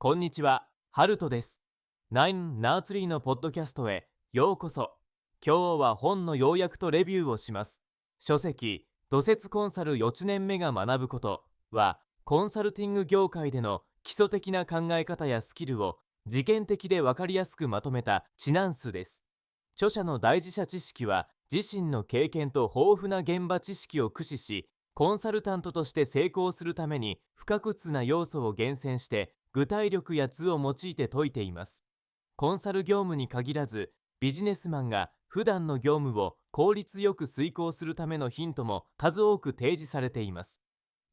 こんにちは、ハルトです。ナインナーツリーのポッドキャストへようこそ。今日は本の要約とレビューをします。書籍、土節コンサル4年目が学ぶことは、コンサルティング業界での基礎的な考え方やスキルを事件的で分かりやすくまとめた知難数です。著者の第一者知識は、自身の経験と豊富な現場知識を駆使し、コンサルタントとして成功するために不可欠な要素を厳選して具体力や図を用いて説いています。コンサル業務に限らず、ビジネスマンが普段の業務を効率よく遂行するためのヒントも数多く提示されています。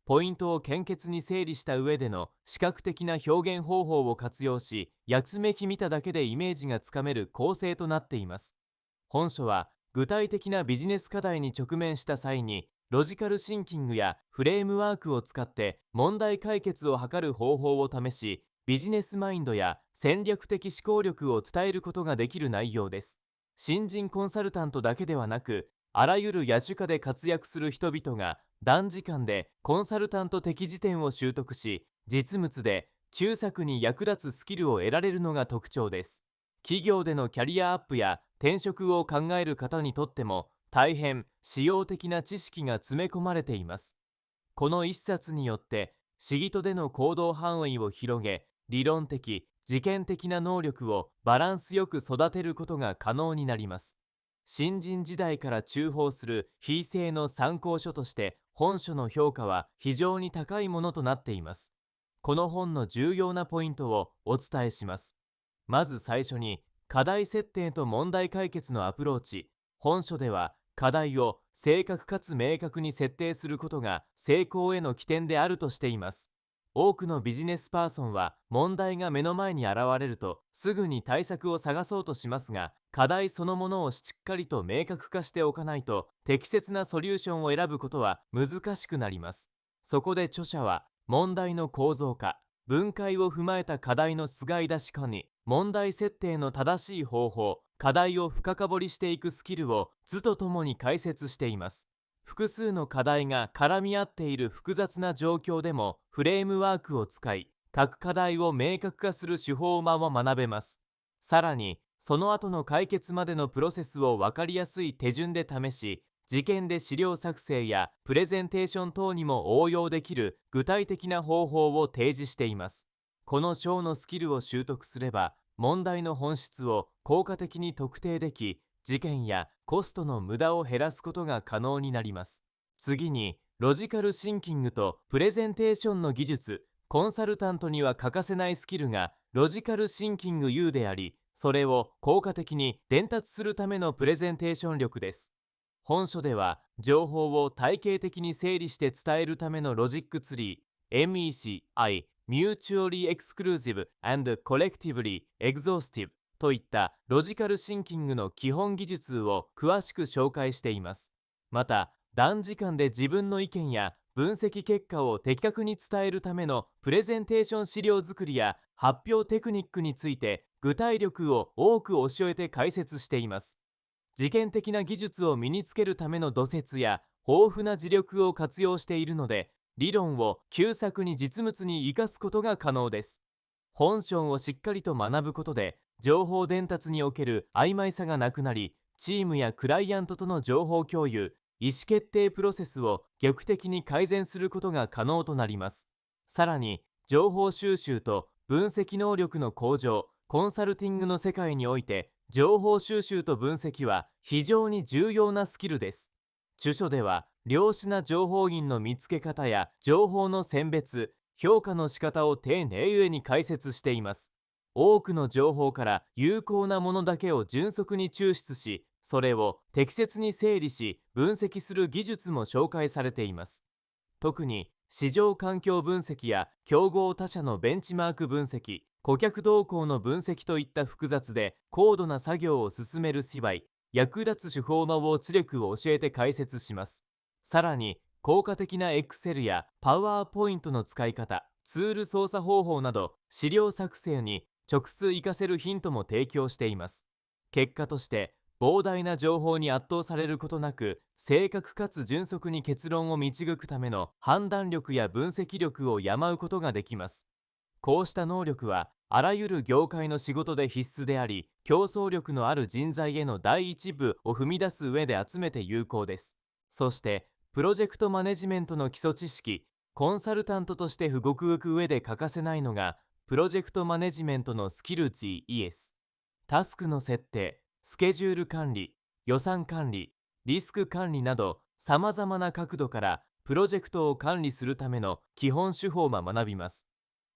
ポイントを簡潔に整理した上での視覚的な表現方法を活用し、やつめき見ただけでイメージがつかめる構成となっています。本書は具体的なビジネス課題に直面した際に、ロジカルシンキングやフレームワークを使って問題解決を図る方法を試し、ビジネスマインドや戦略的思考力を伝えることができる内容です。新人コンサルタントだけではなく、あらゆる野手下で活躍する人々が短時間でコンサルタント的時点を習得し、実務で中策に役立つスキルを得られるのが特徴です。企業でのキャリアアップや転職を考える方にとっても大変實用的な知識が詰め込まれています。この一冊によって仕事での行動範囲を広げ、理論的、実験的な能力をバランスよく育てることが可能になります。新人時代から中報する非正の参考書として本書の評価は非常に高いものとなっています。この本の重要なポイントをお伝えします。まず最初に、課題設定と問題解決のアプローチ。本書では課題を正確かつ明確に設定することが成功への起点であるとしています。多くのビジネスパーソンは問題が目の前に現れるとすぐに対策を探そうとしますが、課題そのものをしっかりと明確化しておかないと適切なソリューションを選ぶことは難しくなります。そこで著者は問題の構造化、分解を踏まえた課題の菅井出し化に、問題設定の正しい方法、課題を深掘りしていくスキルを図とともに解説しています。複数の課題が絡み合っている複雑な状況でもフレームワークを使い、各課題を明確化する手法も学べます。さらに、その後の解決までのプロセスを分かりやすい手順で試し、事件で資料作成やプレゼンテーション等にも応用できる具体的な方法を提示しています。この章のスキルを習得すれば、問題の本質を効果的に特定でき、事件やコストの無駄を減らすことが可能になります。次に、ロジカルシンキングとプレゼンテーションの技術。コンサルタントには欠かせないスキルがロジカルシンキング U であり、それを効果的に伝達するためのプレゼンテーション力です。本書では、情報を体系的に整理して伝えるためのロジックツリー、MECI、Mutually Exclusive and Collectively Exhaustive といったロジカルシンキングの基本技術を詳しく紹介しています。また、短時間で自分の意見や分析結果を的確に伝えるためのプレゼンテーション資料作りや発表テクニックについて具体力を多く教えて解説しています。実験的な技術を身につけるための土節や豊富な磁力を活用しているので、理論を旧作に実務に生かすことが可能です。本書をしっかりと学ぶことで、情報伝達における曖昧さがなくなり、チームやクライアントとの情報共有、意思決定プロセスを劇的に改善することが可能となります。さらに、情報収集と分析能力の向上、コンサルティングの世界において、情報収集と分析は非常に重要なスキルです。著書では、良質な情報源の見つけ方や情報の選別、評価の仕方を丁寧に解説しています。多くの情報から有効なものだけを迅速に抽出し、それを適切に整理し、分析する技術も紹介されています。特に、市場環境分析や競合他社のベンチマーク分析、顧客動向の分析といった複雑で高度な作業を進める芝居、役立つ手法を知力を教えて解説します。さらに、効果的な Excel や PowerPoint の使い方、ツール操作方法など資料作成に直接活かせるヒントも提供しています。結果として、膨大な情報に圧倒されることなく、正確かつ迅速に結論を導くための判断力や分析力を養うことができます。こうした能力はあらゆる業界の仕事で必須であり、競争力のある人材への第一步を踏み出す上で集めて有効です。そして、プロジェクトマネジメントの基礎知識、コンサルタントとして動く上で欠かせないのが、プロジェクトマネジメントのスキル GES。タスクの設定、スケジュール管理、予算管理、リスク管理など、様々な角度からプロジェクトを管理するための基本手法を学びます。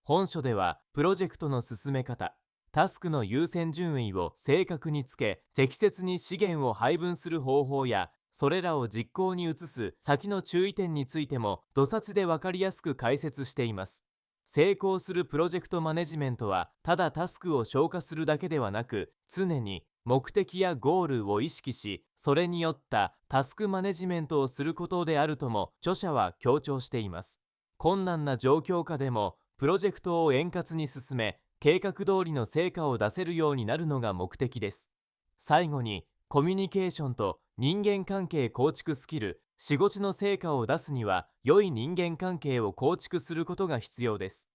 本書では、プロジェクトの進め方、タスクの優先順位を正確につけ、適切に資源を配分する方法や、それらを実行に移す先の注意点についても、どさつで分かりやすく解説しています。成功するプロジェクトマネジメントは、ただタスクを消化するだけではなく、常に目的やゴールを意識し、それによったタスクマネジメントをすることであるとも著者は強調しています。困難な状況下でも、プロジェクトを円滑に進め、計画通りの成果を出せるようになるのが目的です。最後に、コミュニケーションと人間関係構築スキル、仕事の成果を出すには、良い人間関係を構築することが必要です。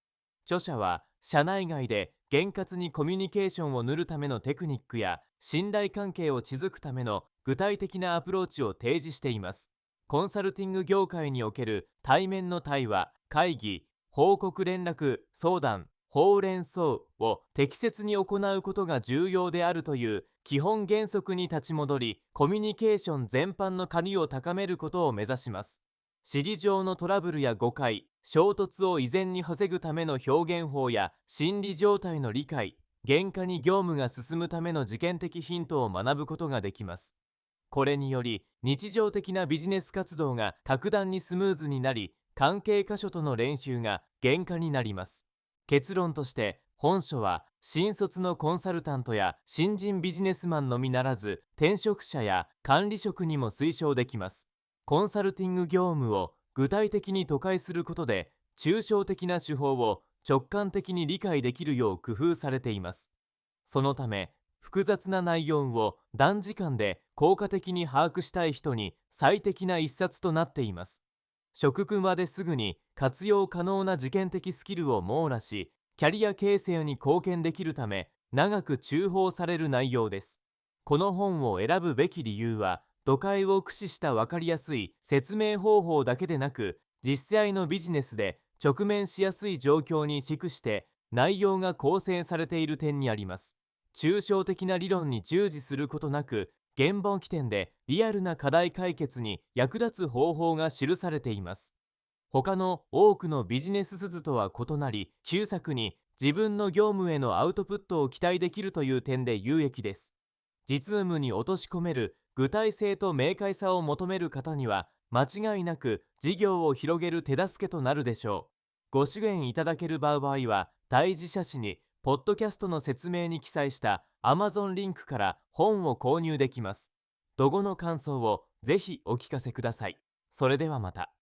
著者は、社内外で厳格にコミュニケーションを練るためのテクニックや、信頼関係を築くための具体的なアプローチを提示しています。コンサルティング業界における対面の対話、会議、報告連絡、相談、ほうれん草を適切に行うことが重要であるという基本原則に立ち戻り、コミュニケーション全般の鍵を高めることを目指します。指示上のトラブルや誤解、衝突を未然に防ぐための表現法や心理状態の理解、厳化に業務が進むための事件的ヒントを学ぶことができます。これにより、日常的なビジネス活動が格段にスムーズになり、関係箇所との練習が厳化になります。結論として、本書は新卒のコンサルタントや新人ビジネスマンのみならず、転職者や管理職にも推奨できます。コンサルティング業務を具体的に図解することで、抽象的な手法を直感的に理解できるよう工夫されています。そのため、複雑な内容を短時間で効果的に把握したい人に最適な一冊となっています。職場ですぐに活用可能な事件的スキルを網羅し、キャリア形成に貢献できるため、長く重宝される内容です。この本を選ぶべき理由は、読解を駆使した分かりやすい説明方法だけでなく、実際のビジネスで直面しやすい状況に適して内容が構成されている点にあります。抽象的な理論に従事することなく、現場起点でリアルな課題解決に役立つ方法が記されています。他の多くのビジネス筋とは異なり、旧作に自分の業務へのアウトプットを期待できるという点で有益です。実務に落とし込める具体性と明快さを求める方には、間違いなく事業を広げる手助けとなるでしょう。ご支援いただける場合は、第一写真にポッドキャストの説明に記載した Amazon リンクから本を購入できます。どごの感想をぜひお聞かせください。それではまた。